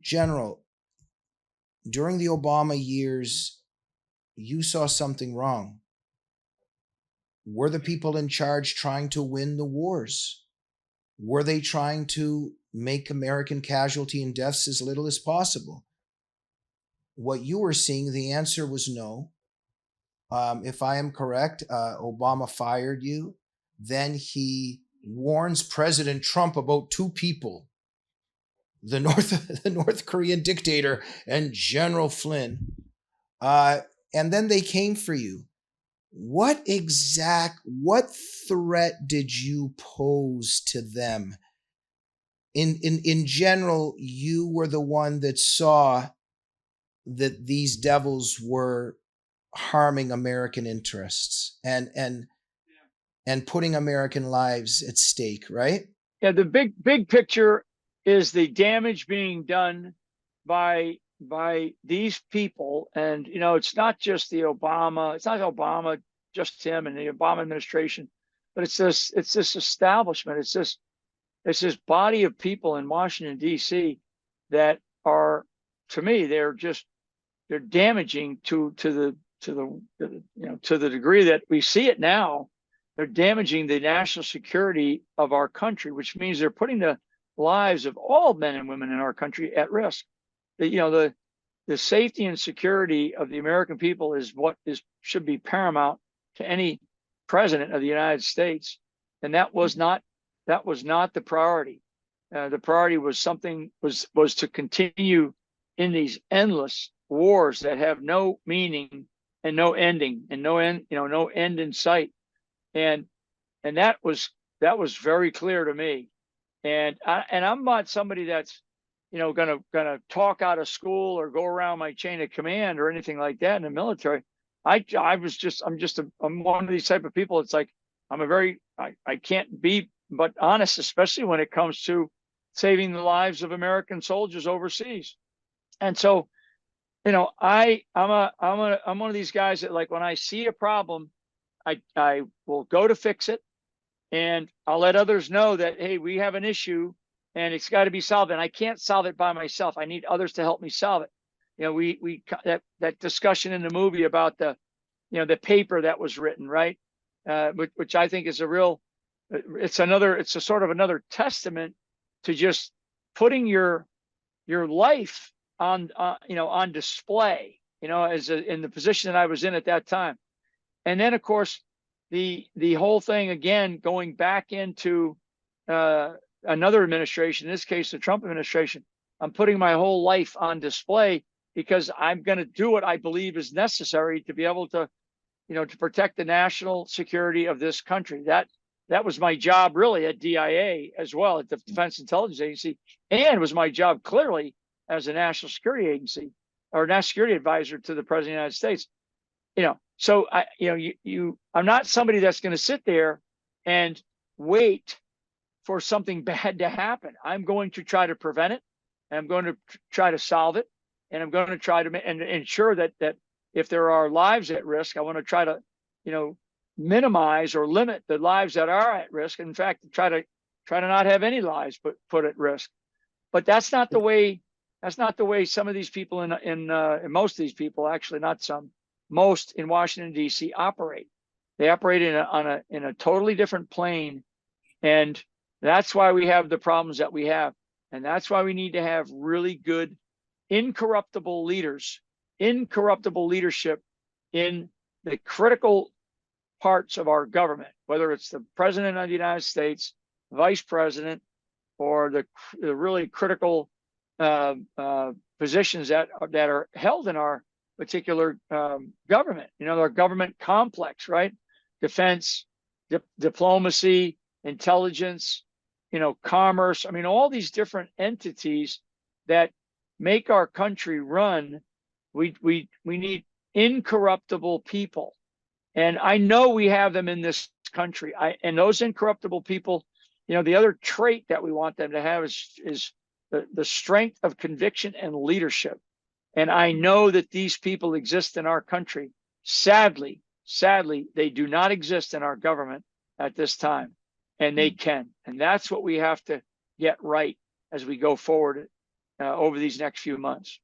General, during the Obama years, you saw something wrong. Were the people in charge trying to win the wars? Were they trying to make American casualty and deaths as little as possible? What you were seeing, the answer was no. If I am correct, Obama fired you. Then he warns President Trump about two people, the North Korean dictator and General Flynn. Uh, and then they came for you. What threat did you pose to them? In general, you were the one that saw that these devils were harming American interests and putting American lives at stake, right? Yeah, the big picture is the damage being done by these people. And it's not just it's not Obama, just him and the Obama administration, but it's this establishment. It's this body of people in Washington, D.C. that are, to me, they're damaging to the degree that we see it now. They're damaging the national security of our country, which means they're putting the lives of all men and women in our country at risk. The safety and security of the American people is what should be paramount to any president of the United States, and that was not the priority. The priority was to continue in these endless wars that have no meaning and no ending and no end in sight. And that was very clear to me. And I'm not somebody that's gonna talk out of school or go around my chain of command or anything like that in the military. I'm one of these type of people. It's like I can't be but honest, especially when it comes to saving the lives of American soldiers overseas. And so, I'm one of these guys that, like, when I see a problem, I will go to fix it, and I'll let others know that, hey, we have an issue and it's got to be solved, and I can't solve it by myself. I need others to help me solve it. We that discussion in the movie about the paper that was written, right? Which I think is it's a sort of another testament to just putting your life on display, in the position that I was in at that time. And then, of course, the whole thing, again, going back into another administration, in this case, the Trump administration, I'm putting my whole life on display because I'm going to do what I believe is necessary to be able to, to protect the national security of this country. That was my job, really, at DIA as well, at the Defense Intelligence Agency, and it was my job clearly as a national security agency or national security advisor to the President of the United States. So I'm not somebody that's going to sit there and wait for something bad to happen. I'm going to try to prevent it, and I'm going to try to solve it, and I'm going to try to ensure that if there are lives at risk, I want to try to, minimize or limit the lives that are at risk. In fact, try to not have any lives put at risk. But that's not the way. That's not the way some of these people in most of these people, actually, not some, most in Washington, D.C. operate. They operate in a totally different plane, and that's why we have the problems that we have, and that's why we need to have really good, incorruptible leaders, incorruptible leadership in the critical parts of our government, whether it's the President of the United States, Vice President, or the really critical positions that are held in our particular government, our government complex, right? Defense, diplomacy, intelligence, commerce. I mean, all these different entities that make our country run. We need incorruptible people, and I know we have them in this country. And those incorruptible people, the other trait that we want them to have is the strength of conviction and leadership. And I know that these people exist in our country. Sadly, they do not exist in our government at this time, and they can. And that's what we have to get right as we go forward over these next few months.